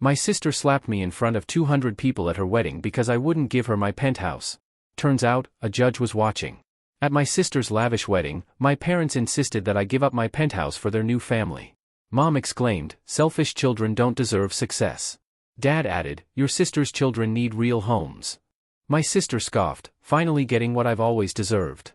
My sister slapped me in front of 200 people at her wedding because I wouldn't give her my penthouse. Turns out, a judge was watching. At my sister's lavish wedding, my parents insisted that I give up my penthouse for their new family. Mom exclaimed, "Selfish children don't deserve success." Dad added, "Your sister's children need real homes." My sister scoffed, finally getting what I've always deserved.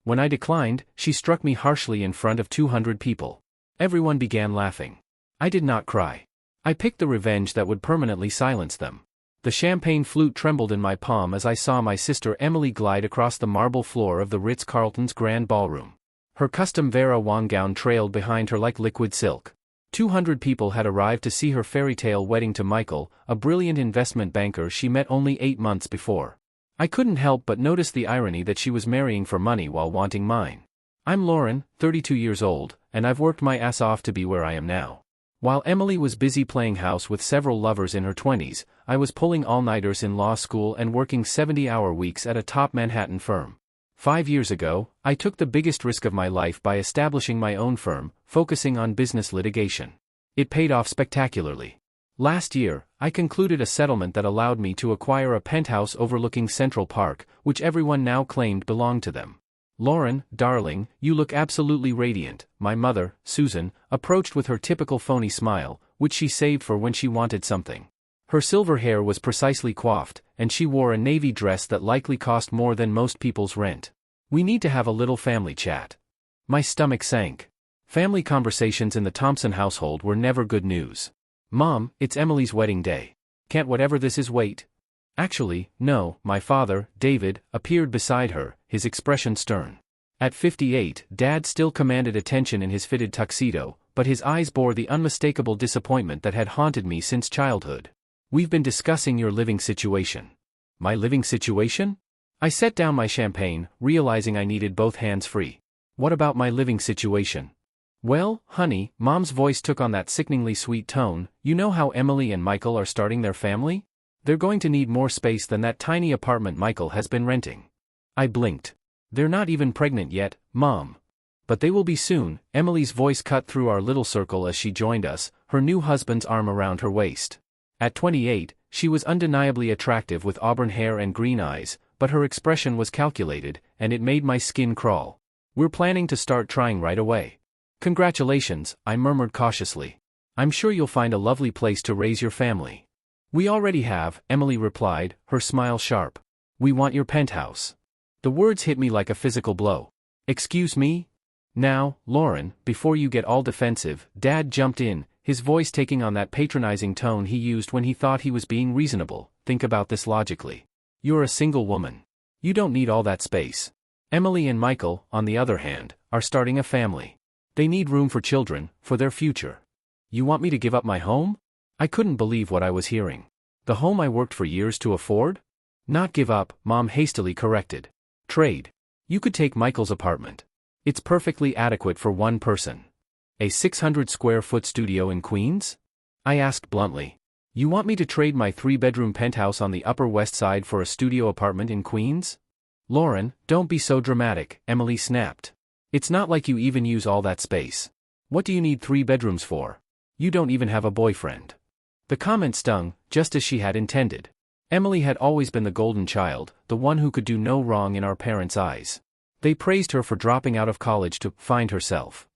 When I declined, she struck me harshly in front of 200 people. Everyone began laughing. I did not cry. I picked the revenge that would permanently silence them. The champagne flute trembled in my palm as I saw my sister Emily glide across the marble floor of the Ritz-Carlton's Grand Ballroom. Her custom Vera Wang gown trailed behind her like liquid silk. 200 people had arrived to see her fairy tale wedding to Michael, a brilliant investment banker she met only 8 months before. I couldn't help but notice the irony that she was marrying for money while wanting mine. I'm Lauren, 32 years old, and I've worked my ass off to be where I am now. While Emily was busy playing house with several lovers in her 20s, I was pulling all-nighters in law school and working 70-hour weeks at a top Manhattan firm. 5 years ago, I took the biggest risk of my life by establishing my own firm, focusing on business litigation. It paid off spectacularly. Last year, I concluded a settlement that allowed me to acquire a penthouse overlooking Central Park, which everyone now claimed belonged to them. "Lauren, darling, you look absolutely radiant," my mother, Susan, approached with her typical phony smile, which she saved for when she wanted something. Her silver hair was precisely coiffed, and she wore a navy dress that likely cost more than most people's rent. "We need to have a little family chat." My stomach sank. Family conversations in the Thompson household were never good news. "Mom, it's Emily's wedding day. Can't whatever this is wait?" "Actually, no," my father, David, appeared beside her, his expression stern. At 58, Dad still commanded attention in his fitted tuxedo, but his eyes bore the unmistakable disappointment that had haunted me since childhood. "We've been discussing your living situation." "My living situation?" I set down my champagne, realizing I needed both hands free. "What about my living situation?" "Well, honey," Mom's voice took on that sickeningly sweet tone, "you know how Emily and Michael are starting their family? They're going to need more space than that tiny apartment Michael has been renting." I blinked. "They're not even pregnant yet, Mom." "But they will be soon." Emily's voice cut through our little circle as she joined us, her new husband's arm around her waist. At 28, she was undeniably attractive with auburn hair and green eyes, but her expression was calculated, and it made my skin crawl. "We're planning to start trying right away." "Congratulations," I murmured cautiously. "I'm sure you'll find a lovely place to raise your family." "We already have," Emily replied, her smile sharp. "We want your penthouse." The words hit me like a physical blow. "Excuse me?" "Now, Lauren, before you get all defensive," Dad jumped in, his voice taking on that patronizing tone he used when he thought he was being reasonable. "Think about this logically. You're a single woman. You don't need all that space. Emily and Michael, on the other hand, are starting a family. They need room for children, for their future. You want me to give up my home?" I couldn't believe what I was hearing. "The home I worked for years to afford?" "Not give up," Mom hastily corrected. "Trade. You could take Michael's apartment. It's perfectly adequate for one person." "A 600-square-foot studio in Queens?" I asked bluntly. "You want me to trade my 3-bedroom penthouse on the Upper West Side for a studio apartment in Queens?" "Lauren, don't be so dramatic," Emily snapped. "It's not like you even use all that space. What do you need 3 bedrooms for? You don't even have a boyfriend." The comment stung, just as she had intended. Emily had always been the golden child, the one who could do no wrong in our parents' eyes. They praised her for dropping out of college to find herself.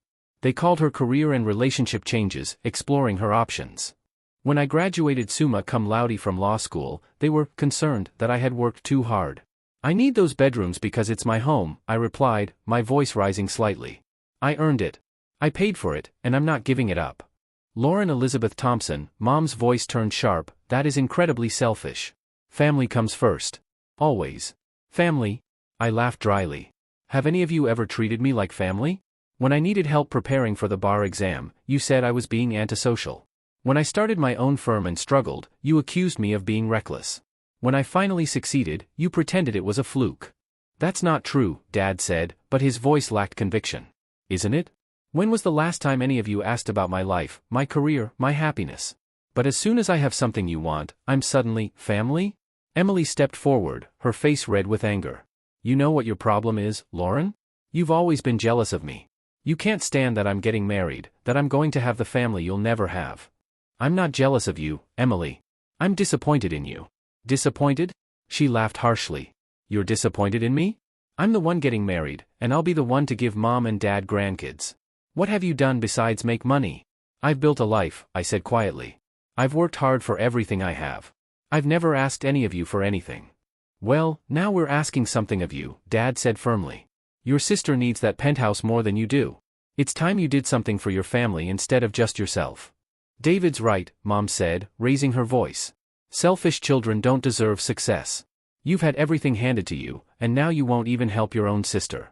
They called her career and relationship changes, exploring her options. When I graduated summa cum laude from law school, they were concerned that I had worked too hard. "I need those bedrooms because it's my home," I replied, my voice rising slightly. "I earned it. I paid for it, and I'm not giving it up." "Lauren Elizabeth Thompson," Mom's voice turned sharp, "that is incredibly selfish. Family comes first. Always." "Family?" I laughed dryly. "Have any of you ever treated me like family? When I needed help preparing for the bar exam, you said I was being antisocial. When I started my own firm and struggled, you accused me of being reckless. When I finally succeeded, you pretended it was a fluke." "That's not true," Dad said, but his voice lacked conviction. "Isn't it? When was the last time any of you asked about my life, my career, my happiness? But as soon as I have something you want, I'm suddenly, family?" Emily stepped forward, her face red with anger. "You know what your problem is, Lauren? You've always been jealous of me. You can't stand that I'm getting married, that I'm going to have the family you'll never have." I'm not jealous of you, Emily. I'm disappointed in you. Disappointed? She laughed harshly. You're disappointed in me? I'm the one getting married, and I'll be the one to give mom and dad grandkids. What have you done besides make money? I've built a life, I said quietly. I've worked hard for everything I have. I've never asked any of you for anything. Well, now we're asking something of you, Dad said firmly. Your sister needs that penthouse more than you do. It's time you did something for your family instead of just yourself. David's right, Mom said, raising her voice. Selfish children don't deserve success. You've had everything handed to you, and now you won't even help your own sister.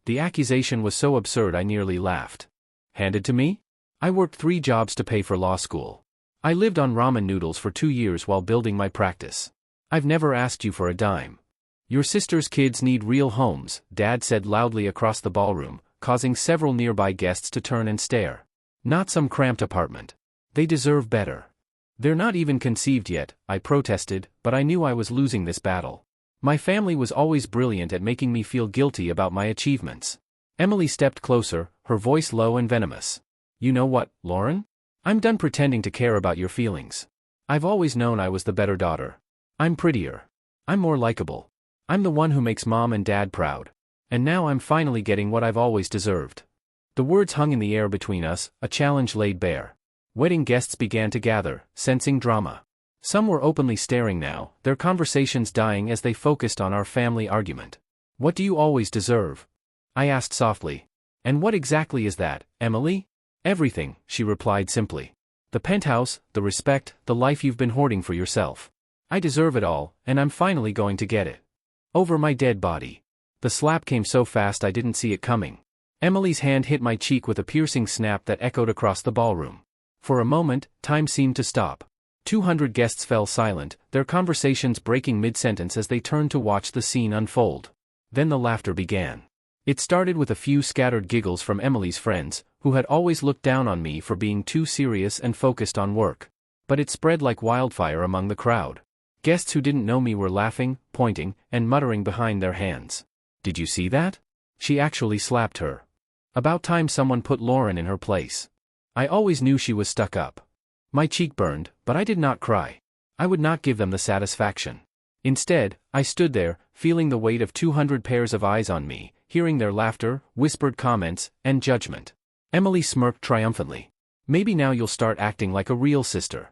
The accusation was so absurd I nearly laughed. Handed to me? I worked 3 jobs to pay for law school. I lived on ramen noodles for 2 years while building my practice. I've never asked you for a dime. Your sister's kids need real homes, Dad said loudly across the ballroom, causing several nearby guests to turn and stare. Not some cramped apartment. They deserve better. They're not even conceived yet, I protested, but I knew I was losing this battle. My family was always brilliant at making me feel guilty about my achievements. Emily stepped closer, her voice low and venomous. You know what, Lauren? I'm done pretending to care about your feelings. I've always known I was the better daughter. I'm prettier. I'm more likable. I'm the one who makes mom and dad proud. And now I'm finally getting what I've always deserved. The words hung in the air between us, a challenge laid bare. Wedding guests began to gather, sensing drama. Some were openly staring now, their conversations dying as they focused on our family argument. What do you always deserve? I asked softly. And what exactly is that, Emily? Everything, she replied simply. The penthouse, the respect, the life you've been hoarding for yourself. I deserve it all, and I'm finally going to get it. Over my dead body. The slap came so fast I didn't see it coming. Emily's hand hit my cheek with a piercing snap that echoed across the ballroom. For a moment, time seemed to stop. 200 guests fell silent, their conversations breaking mid-sentence as they turned to watch the scene unfold. Then the laughter began. It started with a few scattered giggles from Emily's friends, who had always looked down on me for being too serious and focused on work. But it spread like wildfire among the crowd. Guests who didn't know me were laughing, pointing, and muttering behind their hands. Did you see that? She actually slapped her. About time someone put Lauren in her place. I always knew she was stuck up. My cheek burned, but I did not cry. I would not give them the satisfaction. Instead, I stood there, feeling the weight of 200 pairs of eyes on me, hearing their laughter, whispered comments, and judgment. Emily smirked triumphantly. Maybe now you'll start acting like a real sister.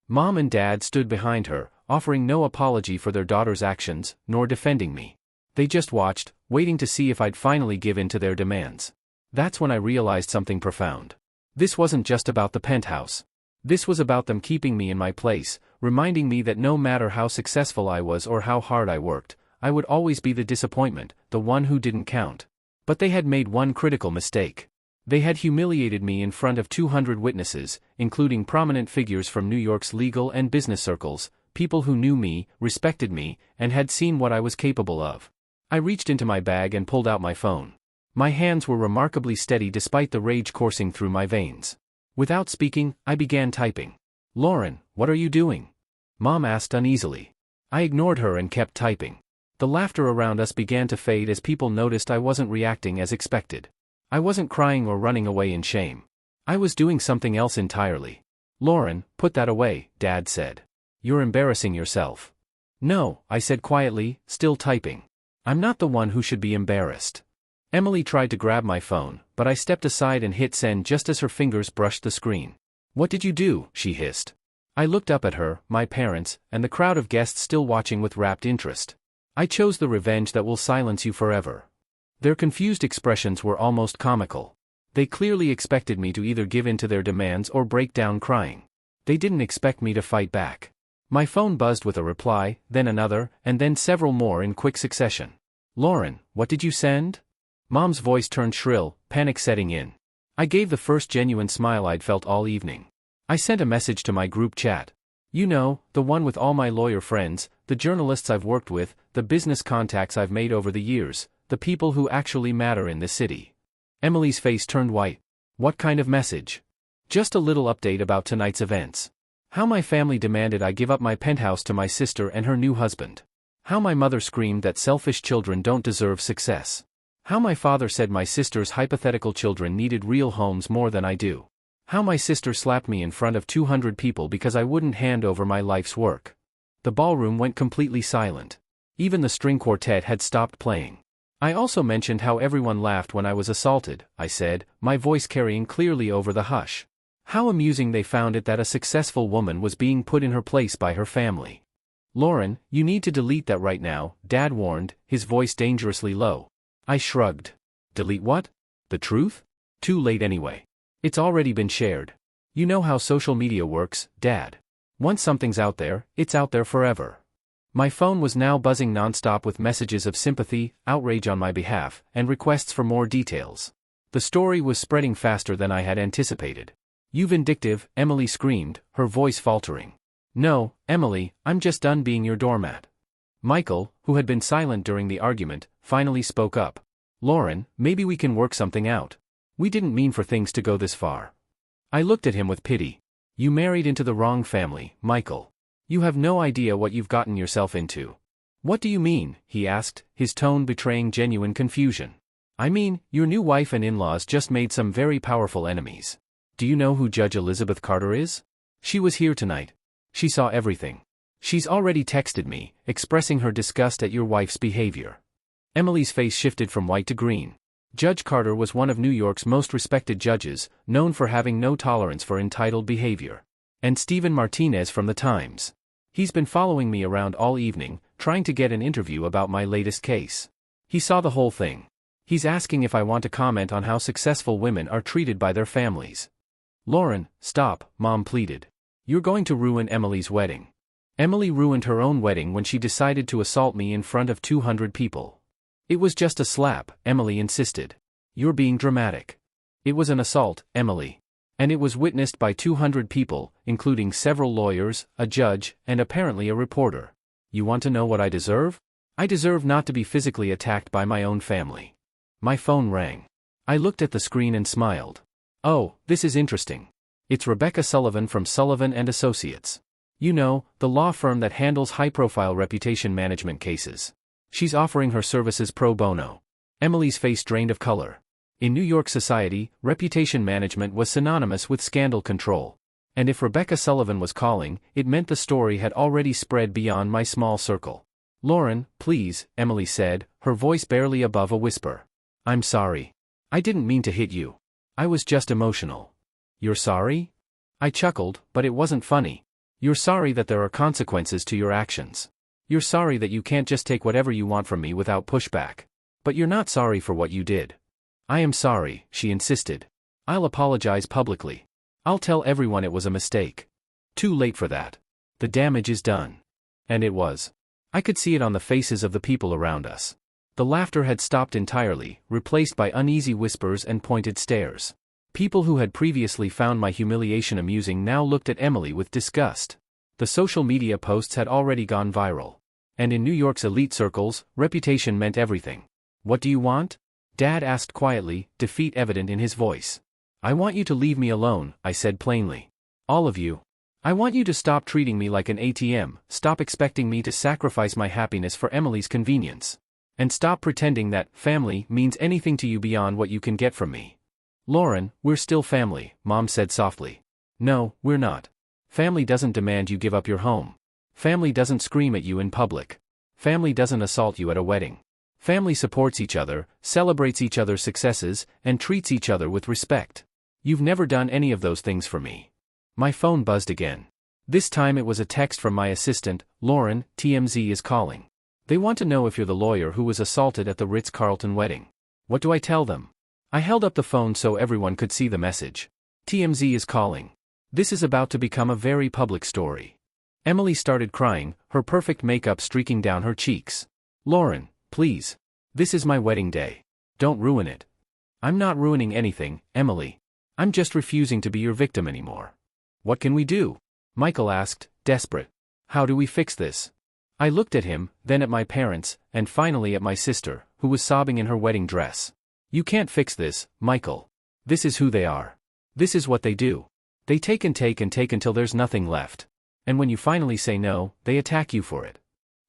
Mom and Dad stood behind her, offering no apology for their daughter's actions, nor defending me. They just watched, waiting to see if I'd finally give in to their demands. That's when I realized something profound. This wasn't just about the penthouse. This was about them keeping me in my place, reminding me that no matter how successful I was or how hard I worked, I would always be the disappointment, the one who didn't count. But they had made one critical mistake. They had humiliated me in front of 200 witnesses, including prominent figures from New York's legal and business circles, people who knew me, respected me, and had seen what I was capable of. I reached into my bag and pulled out my phone. My hands were remarkably steady despite the rage coursing through my veins. Without speaking, I began typing. Lauren, what are you doing? Mom asked uneasily. I ignored her and kept typing. The laughter around us began to fade as people noticed I wasn't reacting as expected. I wasn't crying or running away in shame. I was doing something else entirely. Lauren, put that away, Dad said. You're embarrassing yourself. No, I said quietly, still typing. I'm not the one who should be embarrassed. Emily tried to grab my phone, but I stepped aside and hit send just as her fingers brushed the screen. What did you do? She hissed. I looked up at her, my parents, and the crowd of guests still watching with rapt interest. I chose the revenge that will silence you forever. Their confused expressions were almost comical. They clearly expected me to either give in to their demands or break down crying. They didn't expect me to fight back. My phone buzzed with a reply, then another, and then several more in quick succession. Lauren, what did you send? Mom's voice turned shrill, panic setting in. I gave the first genuine smile I'd felt all evening. I sent a message to my group chat. You know, the one with all my lawyer friends, the journalists I've worked with, the business contacts I've made over the years, the people who actually matter in this city. Emily's face turned white. What kind of message? Just a little update about tonight's events. How my family demanded I give up my penthouse to my sister and her new husband. How my mother screamed that selfish children don't deserve success. How my father said my sister's hypothetical children needed real homes more than I do. How my sister slapped me in front of 200 people because I wouldn't hand over my life's work. The ballroom went completely silent. Even the string quartet had stopped playing. I also mentioned how everyone laughed when I was assaulted, I said, my voice carrying clearly over the hush. How amusing they found it that a successful woman was being put in her place by her family. Lauren, you need to delete that right now, Dad warned, his voice dangerously low. I shrugged. Delete what? The truth? Too late anyway. It's already been shared. You know how social media works, Dad. Once something's out there, it's out there forever. My phone was now buzzing nonstop with messages of sympathy, outrage on my behalf, and requests for more details. The story was spreading faster than I had anticipated. You vindictive, Emily screamed, her voice faltering. No, Emily, I'm just done being your doormat. Michael, who had been silent during the argument, finally spoke up. Lauren, maybe we can work something out. We didn't mean for things to go this far. I looked at him with pity. You married into the wrong family, Michael. You have no idea what you've gotten yourself into. What do you mean? He asked, his tone betraying genuine confusion. I mean, your new wife and in-laws just made some very powerful enemies. Do you know who Judge Elizabeth Carter is? She was here tonight. She saw everything. She's already texted me, expressing her disgust at your wife's behavior. Emily's face shifted from white to green. Judge Carter was one of New York's most respected judges, known for having no tolerance for entitled behavior. And Stephen Martinez from the Times. He's been following me around all evening, trying to get an interview about my latest case. He saw the whole thing. He's asking if I want to comment on how successful women are treated by their families. Lauren, stop, Mom pleaded. You're going to ruin Emily's wedding. Emily ruined her own wedding when she decided to assault me in front of 200 people. It was just a slap, Emily insisted. You're being dramatic. It was an assault, Emily. And it was witnessed by 200 people, including several lawyers, a judge, and apparently a reporter. You want to know what I deserve? I deserve not to be physically attacked by my own family. My phone rang. I looked at the screen and smiled. Oh, this is interesting. It's Rebecca Sullivan from Sullivan & Associates. You know, the law firm that handles high-profile reputation management cases. She's offering her services pro bono. Emily's face drained of color. In New York society, reputation management was synonymous with scandal control. And if Rebecca Sullivan was calling, it meant the story had already spread beyond my small circle. Lauren, please, Emily said, her voice barely above a whisper. I'm sorry. I didn't mean to hit you. I was just emotional. You're sorry? I chuckled, but it wasn't funny. You're sorry that there are consequences to your actions. You're sorry that you can't just take whatever you want from me without pushback. But you're not sorry for what you did. I am sorry, she insisted. I'll apologize publicly. I'll tell everyone it was a mistake. Too late for that. The damage is done. And it was. I could see it on the faces of the people around us. The laughter had stopped entirely, replaced by uneasy whispers and pointed stares. People who had previously found my humiliation amusing now looked at Emily with disgust. The social media posts had already gone viral. And in New York's elite circles, reputation meant everything. What do you want? Dad asked quietly, defeat evident in his voice. I want you to leave me alone, I said plainly. All of you. I want you to stop treating me like an ATM, stop expecting me to sacrifice my happiness for Emily's convenience. And stop pretending that family means anything to you beyond what you can get from me. Lauren, we're still family, Mom said softly. No, we're not. Family doesn't demand you give up your home. Family doesn't scream at you in public. Family doesn't assault you at a wedding. Family supports each other, celebrates each other's successes, and treats each other with respect. You've never done any of those things for me. My phone buzzed again. This time it was a text from my assistant, Lauren, TMZ is calling. They want to know if you're the lawyer who was assaulted at the Ritz-Carlton wedding. What do I tell them? I held up the phone so everyone could see the message. TMZ is calling. This is about to become a very public story. Emily started crying, her perfect makeup streaking down her cheeks. Lauren, please. This is my wedding day. Don't ruin it. I'm not ruining anything, Emily. I'm just refusing to be your victim anymore. What can we do? Michael asked, desperate. How do we fix this? I looked at him, then at my parents, and finally at my sister, who was sobbing in her wedding dress. You can't fix this, Michael. This is who they are. This is what they do. They take and take and take until there's nothing left. And when you finally say no, they attack you for it.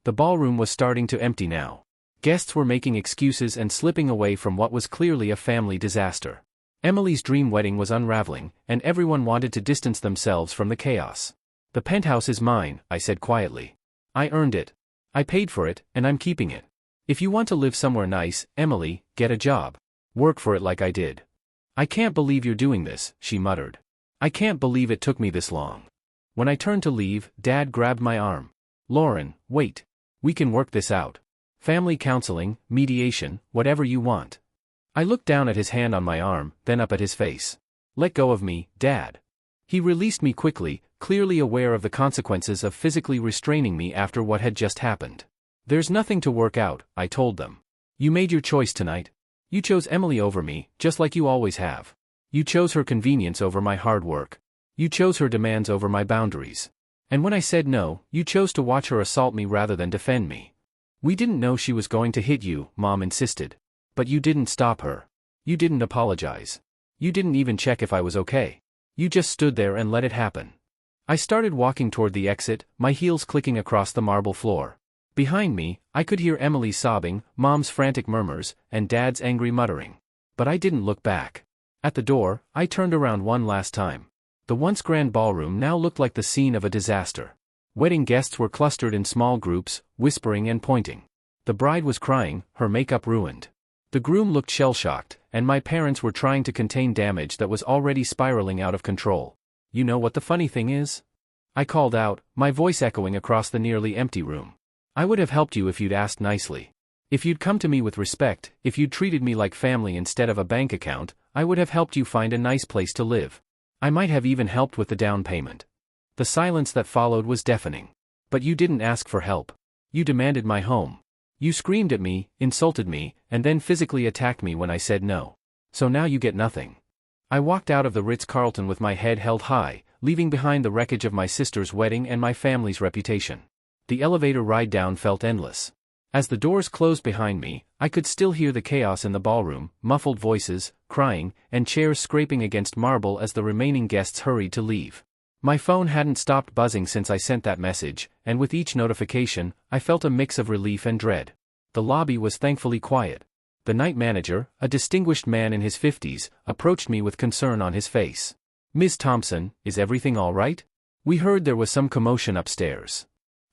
The ballroom was starting to empty now. Guests were making excuses and slipping away from what was clearly a family disaster. Emily's dream wedding was unraveling, and everyone wanted to distance themselves from the chaos. "The penthouse is mine," I said quietly. "I earned it. I paid for it, and I'm keeping it. If you want to live somewhere nice, Emily, get a job. Work for it like I did." "I can't believe you're doing this," she muttered. "I can't believe it took me this long." When I turned to leave, Dad grabbed my arm. "Lauren, wait. We can work this out. Family counseling, mediation, whatever you want." I looked down at his hand on my arm, then up at his face. "Let go of me, Dad." He released me quickly, clearly aware of the consequences of physically restraining me after what had just happened. "There's nothing to work out," I told them. "You made your choice tonight. You chose Emily over me, just like you always have. You chose her convenience over my hard work. You chose her demands over my boundaries. And when I said no, you chose to watch her assault me rather than defend me. We didn't know she was going to hit you," Mom insisted. "But you didn't stop her. You didn't apologize. You didn't even check if I was okay. You just stood there and let it happen." I started walking toward the exit, my heels clicking across the marble floor. Behind me, I could hear Emily sobbing, Mom's frantic murmurs, and Dad's angry muttering. But I didn't look back. At the door, I turned around one last time. The once grand ballroom now looked like the scene of a disaster. Wedding guests were clustered in small groups, whispering and pointing. The bride was crying, her makeup ruined. The groom looked shell-shocked, and my parents were trying to contain damage that was already spiraling out of control. "You know what the funny thing is?" I called out, my voice echoing across the nearly empty room. "I would have helped you if you'd asked nicely. If you'd come to me with respect, if you'd treated me like family instead of a bank account, I would have helped you find a nice place to live. I might have even helped with the down payment." The silence that followed was deafening. "But you didn't ask for help. You demanded my home. You screamed at me, insulted me, and then physically attacked me when I said no. So now you get nothing." I walked out of the Ritz-Carlton with my head held high, leaving behind the wreckage of my sister's wedding and my family's reputation. The elevator ride down felt endless. As the doors closed behind me, I could still hear the chaos in the ballroom, muffled voices, crying, and chairs scraping against marble as the remaining guests hurried to leave. My phone hadn't stopped buzzing since I sent that message, and with each notification, I felt a mix of relief and dread. The lobby was thankfully quiet. The night manager, a distinguished man in his 50s, approached me with concern on his face. "Ms. Thompson, is everything all right? We heard there was some commotion upstairs."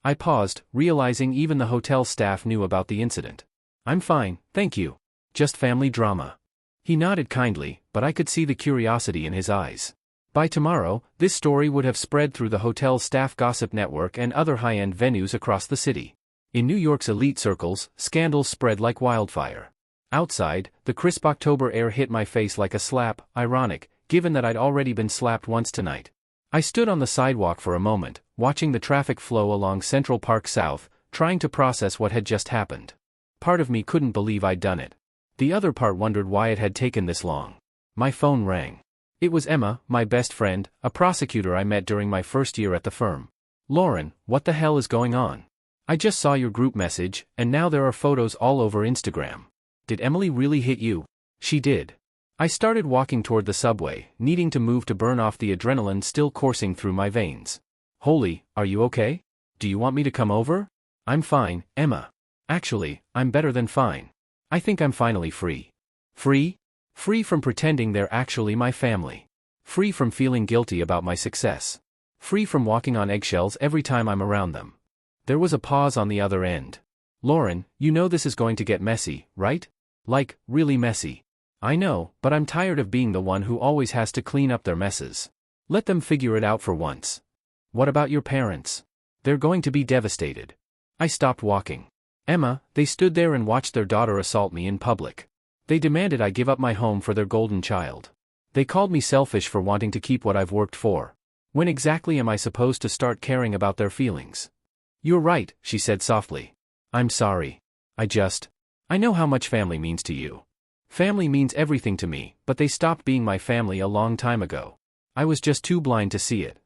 I paused, realizing even the hotel staff knew about the incident. "I'm fine, thank you. Just family drama." He nodded kindly, but I could see the curiosity in his eyes. By tomorrow, this story would have spread through the hotel's staff gossip network and other high-end venues across the city. In New York's elite circles, scandals spread like wildfire. Outside, the crisp October air hit my face like a slap, ironic, given that I'd already been slapped once tonight. I stood on the sidewalk for a moment, watching the traffic flow along Central Park South, trying to process what had just happened. Part of me couldn't believe I'd done it. The other part wondered why it had taken this long. My phone rang. It was Emma, my best friend, a prosecutor I met during my first year at the firm. "Lauren, what the hell is going on? I just saw your group message, and now there are photos all over Instagram. Did Emily really hit you?" "She did." I started walking toward the subway, needing to move to burn off the adrenaline still coursing through my veins. "Holy, are you okay? Do you want me to come over?" "I'm fine, Emma. Actually, I'm better than fine. I think I'm finally free." "Free?" "Free from pretending they're actually my family. Free from feeling guilty about my success. Free from walking on eggshells every time I'm around them." There was a pause on the other end. "Lauren, you know this is going to get messy, right? Like, really messy." "I know, but I'm tired of being the one who always has to clean up their messes. Let them figure it out for once." "What about your parents? They're going to be devastated." I stopped walking. "Emma, they stood there and watched their daughter assault me in public. They demanded I give up my home for their golden child. They called me selfish for wanting to keep what I've worked for. When exactly am I supposed to start caring about their feelings?" "You're right," she said softly. "I'm sorry. I know how much family means to you. Family means everything to me, but they stopped being my family a long time ago. I was just too blind to see it."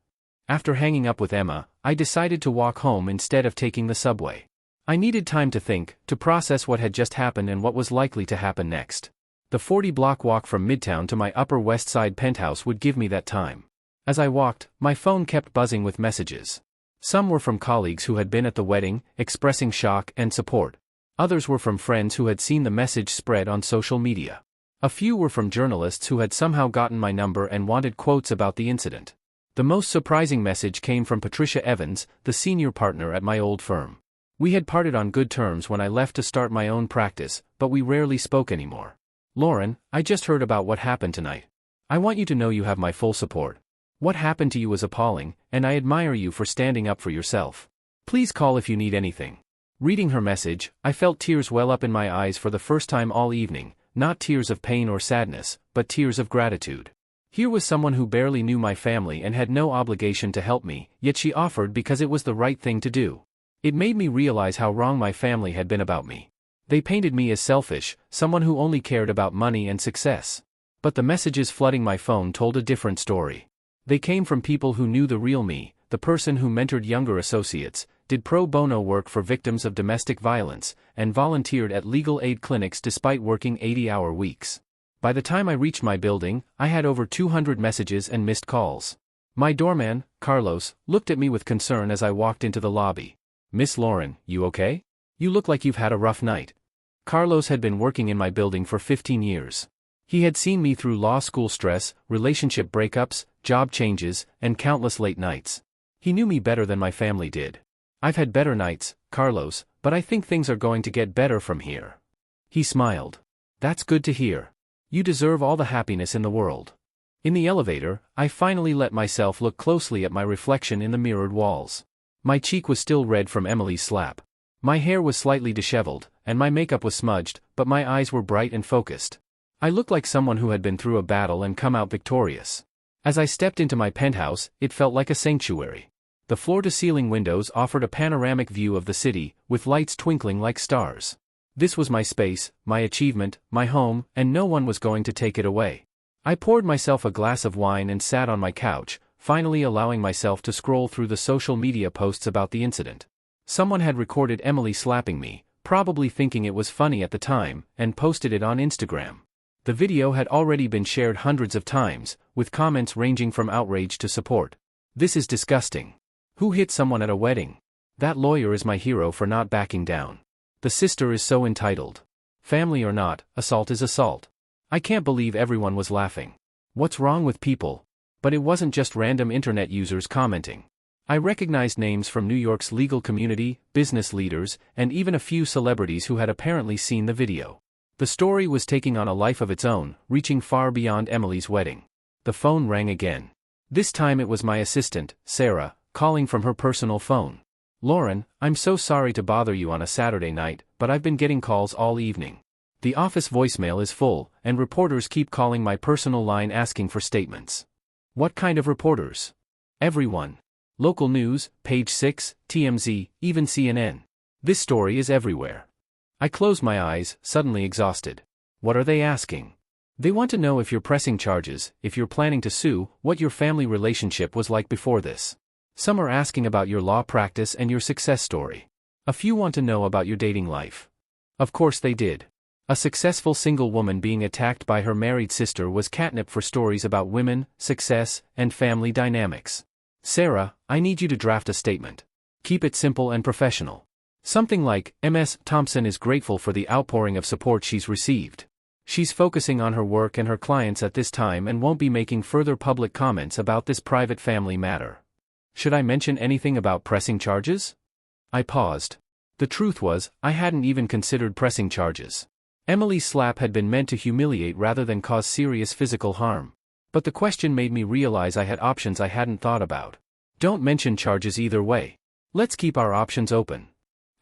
After hanging up with Emma, I decided to walk home instead of taking the subway. I needed time to think, to process what had just happened and what was likely to happen next. The 40-block walk from Midtown to my Upper West Side penthouse would give me that time. As I walked, my phone kept buzzing with messages. Some were from colleagues who had been at the wedding, expressing shock and support. Others were from friends who had seen the message spread on social media. A few were from journalists who had somehow gotten my number and wanted quotes about the incident. The most surprising message came from Patricia Evans, the senior partner at my old firm. We had parted on good terms when I left to start my own practice, but we rarely spoke anymore. "Lauren, I just heard about what happened tonight. I want you to know you have my full support. What happened to you was appalling, and I admire you for standing up for yourself. Please call if you need anything." Reading her message, I felt tears well up in my eyes for the first time all evening, not tears of pain or sadness, but tears of gratitude. Here was someone who barely knew my family and had no obligation to help me, yet she offered because it was the right thing to do. It made me realize how wrong my family had been about me. They painted me as selfish, someone who only cared about money and success. But the messages flooding my phone told a different story. They came from people who knew the real me, the person who mentored younger associates, did pro bono work for victims of domestic violence, and volunteered at legal aid clinics despite working 80-hour weeks. By the time I reached my building, I had over 200 messages and missed calls. My doorman, Carlos, looked at me with concern as I walked into the lobby. "Miss Lauren, you okay? You look like you've had a rough night." Carlos had been working in my building for 15 years. He had seen me through law school stress, relationship breakups, job changes, and countless late nights. He knew me better than my family did. "I've had better nights, Carlos, but I think things are going to get better from here." He smiled. "That's good to hear. You deserve all the happiness in the world." In the elevator, I finally let myself look closely at my reflection in the mirrored walls. My cheek was still red from Emily's slap. My hair was slightly disheveled, and my makeup was smudged, but my eyes were bright and focused. I looked like someone who had been through a battle and come out victorious. As I stepped into my penthouse, it felt like a sanctuary. The floor-to-ceiling windows offered a panoramic view of the city, with lights twinkling like stars. This was my space, my achievement, my home, and no one was going to take it away. I poured myself a glass of wine and sat on my couch, finally allowing myself to scroll through the social media posts about the incident. Someone had recorded Emily slapping me, probably thinking it was funny at the time, and posted it on Instagram. The video had already been shared hundreds of times, with comments ranging from outrage to support. "This is disgusting. Who hit someone at a wedding? That lawyer is my hero for not backing down. The sister is so entitled. Family or not, assault is assault." I can't believe everyone was laughing. What's wrong with people? But it wasn't just random internet users commenting. I recognized names from New York's legal community, business leaders, and even a few celebrities who had apparently seen the video. The story was taking on a life of its own, reaching far beyond Emily's wedding. The phone rang again. This time it was my assistant, Sarah, calling from her personal phone. "Lauren, I'm so sorry to bother you on a Saturday night, but I've been getting calls all evening. The office voicemail is full, and reporters keep calling my personal line asking for statements." "What kind of reporters?" "Everyone. Local news, Page 6, TMZ, even CNN. This story is everywhere." I closed my eyes, suddenly exhausted. "What are they asking?" "They want to know if you're pressing charges, if you're planning to sue, what your family relationship was like before this. Some are asking about your law practice and your success story. A few want to know about your dating life." Of course they did. A successful single woman being attacked by her married sister was catnip for stories about women, success, and family dynamics. "Sarah, I need you to draft a statement. Keep it simple and professional. Something like, Ms. Thompson is grateful for the outpouring of support she's received. She's focusing on her work and her clients at this time and won't be making further public comments about this private family matter." Should I mention anything about pressing charges? I paused. The truth was, I hadn't even considered pressing charges. Emily's slap had been meant to humiliate rather than cause serious physical harm. But the question made me realize I had options I hadn't thought about. Don't mention charges either way. Let's keep our options open.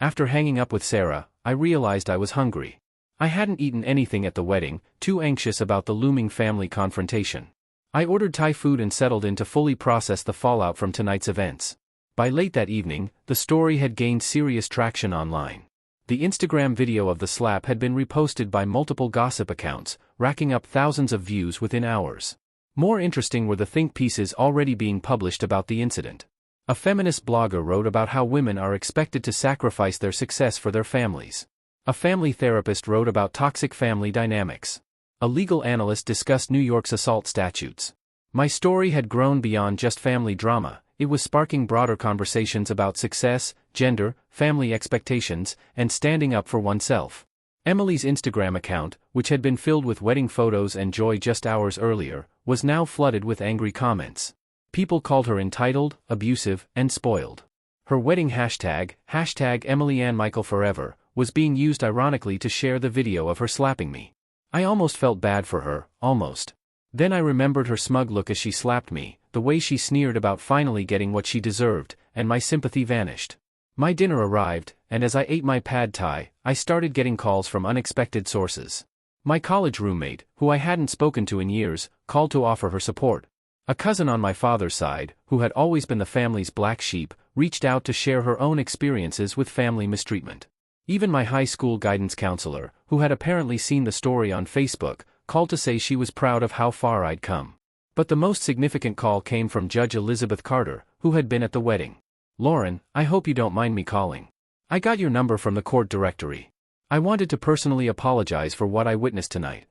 After hanging up with Sarah, I realized I was hungry. I hadn't eaten anything at the wedding, too anxious about the looming family confrontation. I ordered Thai food and settled in to fully process the fallout from tonight's events. By late that evening, the story had gained serious traction online. The Instagram video of the slap had been reposted by multiple gossip accounts, racking up thousands of views within hours. More interesting were the think pieces already being published about the incident. A feminist blogger wrote about how women are expected to sacrifice their success for their families. A family therapist wrote about toxic family dynamics. A legal analyst discussed New York's assault statutes. My story had grown beyond just family drama, it was sparking broader conversations about success, gender, family expectations, and standing up for oneself. Emily's Instagram account, which had been filled with wedding photos and joy just hours earlier, was now flooded with angry comments. People called her entitled, abusive, and spoiled. Her wedding hashtag #EmilyAnnMichaelForever, was being used ironically to share the video of her slapping me. I almost felt bad for her, almost. Then I remembered her smug look as she slapped me, the way she sneered about finally getting what she deserved, and my sympathy vanished. My dinner arrived, and as I ate my pad thai, I started getting calls from unexpected sources. My college roommate, who I hadn't spoken to in years, called to offer her support. A cousin on my father's side, who had always been the family's black sheep, reached out to share her own experiences with family mistreatment. Even my high school guidance counselor, who had apparently seen the story on Facebook, called to say she was proud of how far I'd come. But the most significant call came from Judge Elizabeth Carter, who had been at the wedding. "Lauren, I hope you don't mind me calling. I got your number from the court directory. I wanted to personally apologize for what I witnessed tonight."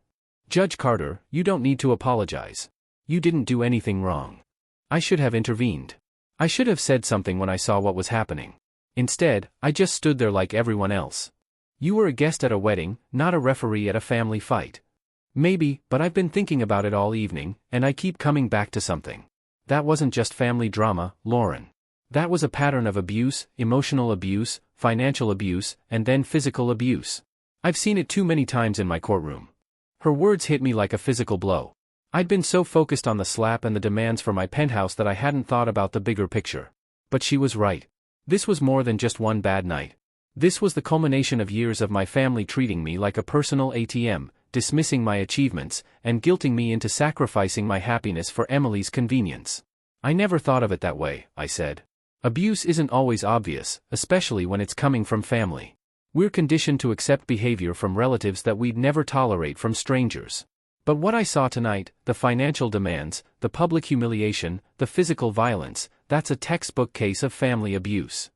"Judge Carter, you don't need to apologize. You didn't do anything wrong. I should have intervened. I should have said something when I saw what was happening. Instead, I just stood there like everyone else. You were a guest at a wedding, not a referee at a family fight." "Maybe, but I've been thinking about it all evening, and I keep coming back to something. That wasn't just family drama, Lauren. That was a pattern of abuse, emotional abuse, financial abuse, and then physical abuse. I've seen it too many times in my courtroom." Her words hit me like a physical blow. I'd been so focused on the slap and the demands for my penthouse that I hadn't thought about the bigger picture. But she was right. This was more than just one bad night. This was the culmination of years of my family treating me like a personal ATM, dismissing my achievements, and guilting me into sacrificing my happiness for Emily's convenience. "I never thought of it that way," I said. "Abuse isn't always obvious, especially when it's coming from family. We're conditioned to accept behavior from relatives that we'd never tolerate from strangers. But what I saw tonight, the financial demands, the public humiliation, the physical violence, that's a textbook case of family abuse."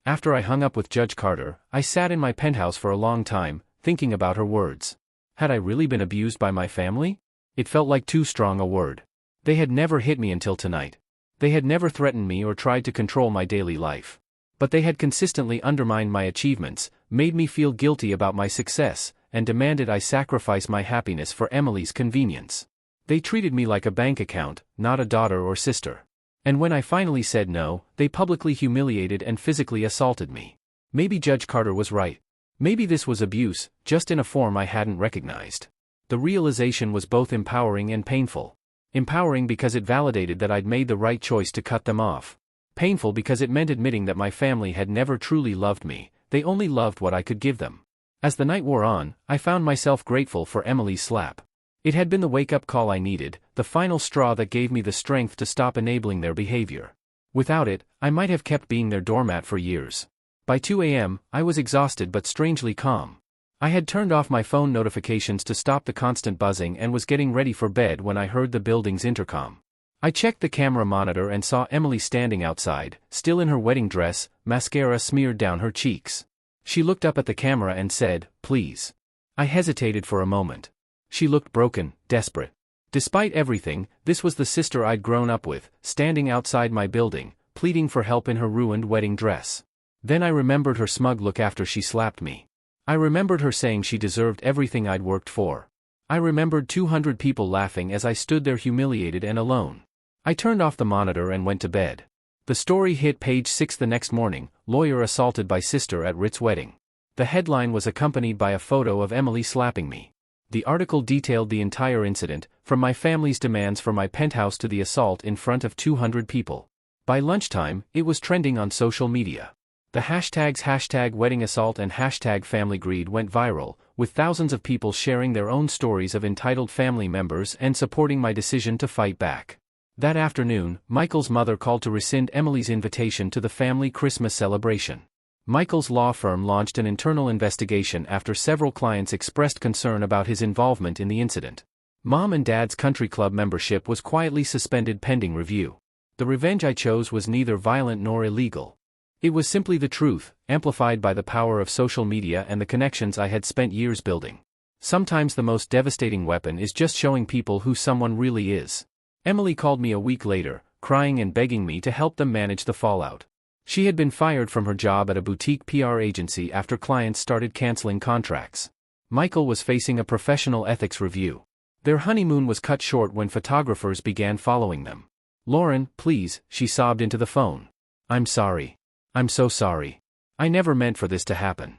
After I hung up with Judge Carter, I sat in my penthouse for a long time, thinking about her words. Had I really been abused by my family? It felt like too strong a word. They had never hit me until tonight. They had never threatened me or tried to control my daily life. But they had consistently undermined my achievements, made me feel guilty about my success, and demanded I sacrifice my happiness for Emily's convenience. They treated me like a bank account, not a daughter or sister. And when I finally said no, they publicly humiliated and physically assaulted me. Maybe Judge Carter was right. Maybe this was abuse, just in a form I hadn't recognized. The realization was both empowering and painful. Empowering because it validated that I'd made the right choice to cut them off. Painful because it meant admitting that my family had never truly loved me, they only loved what I could give them. As the night wore on, I found myself grateful for Emily's slap. It had been the wake-up call I needed, the final straw that gave me the strength to stop enabling their behavior. Without it, I might have kept being their doormat for years. By 2 a.m., I was exhausted but strangely calm. I had turned off my phone notifications to stop the constant buzzing and was getting ready for bed when I heard the building's intercom. I checked the camera monitor and saw Emily standing outside, still in her wedding dress, mascara smeared down her cheeks. She looked up at the camera and said, "Please." I hesitated for a moment. She looked broken, desperate. Despite everything, this was the sister I'd grown up with, standing outside my building, pleading for help in her ruined wedding dress. Then I remembered her smug look after she slapped me. I remembered her saying she deserved everything I'd worked for. I remembered 200 people laughing as I stood there humiliated and alone. I turned off the monitor and went to bed. The story hit page 6 the next morning, lawyer assaulted by sister at Ritz wedding. The headline was accompanied by a photo of Emily slapping me. The article detailed the entire incident, from my family's demands for my penthouse to the assault in front of 200 people. By lunchtime, it was trending on social media. The hashtags #weddingassault and #familygreed went viral, with thousands of people sharing their own stories of entitled family members and supporting my decision to fight back. That afternoon, Michael's mother called to rescind Emily's invitation to the family Christmas celebration. Michael's law firm launched an internal investigation after several clients expressed concern about his involvement in the incident. Mom and Dad's country club membership was quietly suspended pending review. The revenge I chose was neither violent nor illegal. It was simply the truth, amplified by the power of social media and the connections I had spent years building. Sometimes the most devastating weapon is just showing people who someone really is. Emily called me a week later, crying and begging me to help them manage the fallout. She had been fired from her job at a boutique PR agency after clients started canceling contracts. Michael was facing a professional ethics review. Their honeymoon was cut short when photographers began following them. "Lauren, please," she sobbed into the phone. "I'm sorry. I'm so sorry. I never meant for this to happen."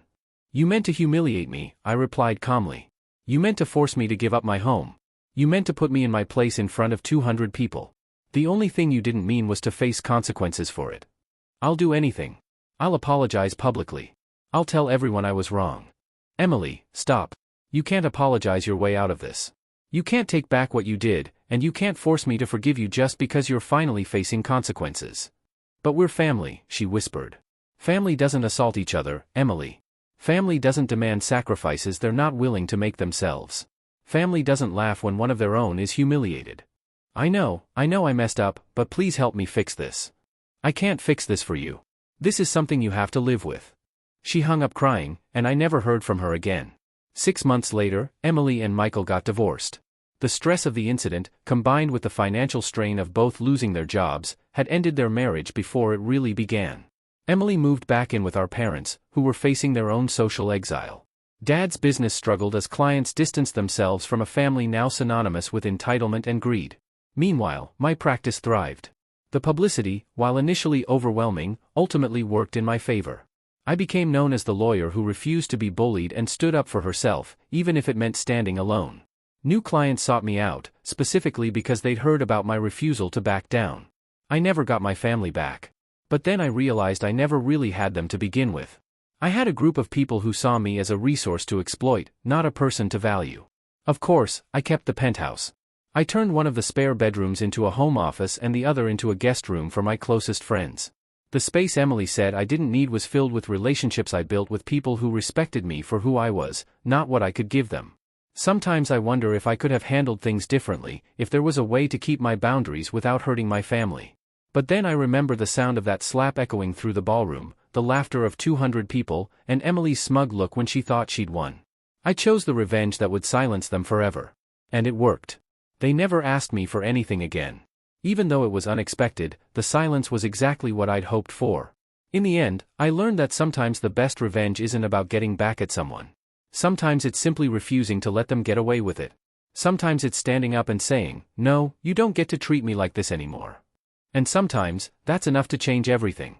"You meant to humiliate me," I replied calmly. "You meant to force me to give up my home. You meant to put me in my place in front of 200 people. The only thing you didn't mean was to face consequences for it. I'll do anything. I'll apologize publicly. I'll tell everyone I was wrong." "Emily, stop. You can't apologize your way out of this. You can't take back what you did, and you can't force me to forgive you just because you're finally facing consequences." "But we're family," she whispered. "Family doesn't assault each other, Emily. Family doesn't demand sacrifices they're not willing to make themselves. Family doesn't laugh when one of their own is humiliated. I know I messed up, but please help me fix this. I can't fix this for you. This is something you have to live with." She hung up crying, and I never heard from her again. 6 months later, Emily and Michael got divorced. The stress of the incident, combined with the financial strain of both losing their jobs, had ended their marriage before it really began. Emily moved back in with our parents, who were facing their own social exile. Dad's business struggled as clients distanced themselves from a family now synonymous with entitlement and greed. Meanwhile, my practice thrived. The publicity, while initially overwhelming, ultimately worked in my favor. I became known as the lawyer who refused to be bullied and stood up for herself, even if it meant standing alone. New clients sought me out, specifically because they'd heard about my refusal to back down. I never got my family back. But then I realized I never really had them to begin with. I had a group of people who saw me as a resource to exploit, not a person to value. Of course, I kept the penthouse. I turned one of the spare bedrooms into a home office and the other into a guest room for my closest friends. The space Emily said I didn't need was filled with relationships I built with people who respected me for who I was, not what I could give them. Sometimes I wonder if I could have handled things differently, if there was a way to keep my boundaries without hurting my family. But then I remember the sound of that slap echoing through the ballroom, the laughter of 200 people, and Emily's smug look when she thought she'd won. I chose the revenge that would silence them forever. And it worked. They never asked me for anything again. Even though it was unexpected, the silence was exactly what I'd hoped for. In the end, I learned that sometimes the best revenge isn't about getting back at someone. Sometimes it's simply refusing to let them get away with it. Sometimes it's standing up and saying, "No, you don't get to treat me like this anymore." And sometimes, that's enough to change everything.